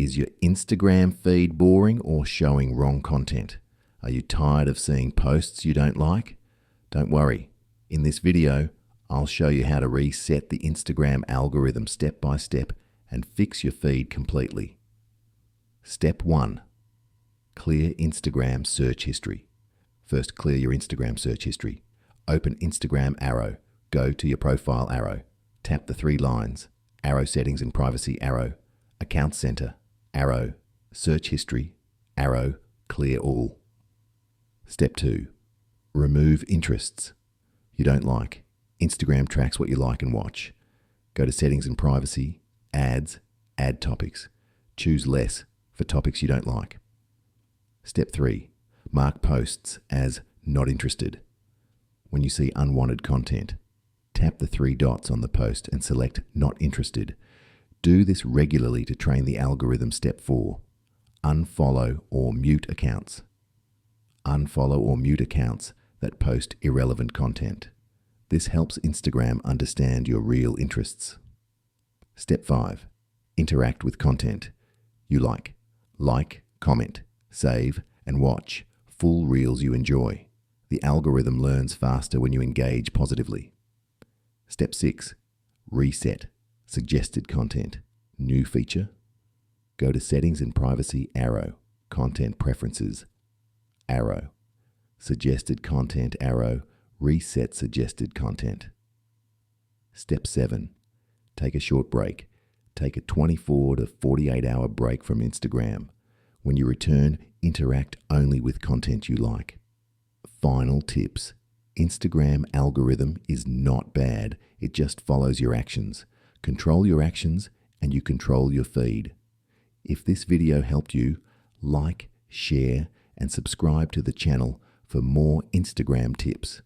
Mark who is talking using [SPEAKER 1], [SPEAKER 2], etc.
[SPEAKER 1] Is your Instagram feed boring or showing wrong content? Are you tired of seeing posts you don't like? Don't worry. In this video, I'll show you how to reset the Instagram algorithm step by step and fix your feed completely. Step 1. Clear Instagram search history. First, clear your Instagram search history. Open Instagram arrow. Go to your profile arrow. Tap the 3 lines. Arrow settings and privacy arrow. Account center. Arrow. Search history. Arrow. Clear all. Step 2. Remove interests you don't like. Instagram tracks what you like and watch. Go to settings and privacy. Ads. Add topics. Choose less for topics you don't like. Step 3. Mark posts as not interested. When you see unwanted content, tap the 3 dots on the post and select not interested. Do this regularly to train the algorithm. Step 4. Unfollow or mute accounts. Unfollow or mute accounts that post irrelevant content. This helps Instagram understand your real interests. Step 5. Interact with content you like. Like, comment, save, and watch full reels you enjoy. The algorithm learns faster when you engage positively. Step 6. Reset suggested content. New feature. Go to settings and privacy arrow. Content preferences arrow. Suggested content arrow. Reset suggested content. Step 7. Take a short break. Take a 24 to 48 hour break from Instagram. When you return, interact only with content you like. Final tips. Instagram algorithm is not bad. It just follows your actions. Control your actions and you control your feed. If this video helped you, like, share, and subscribe to the channel for more Instagram tips.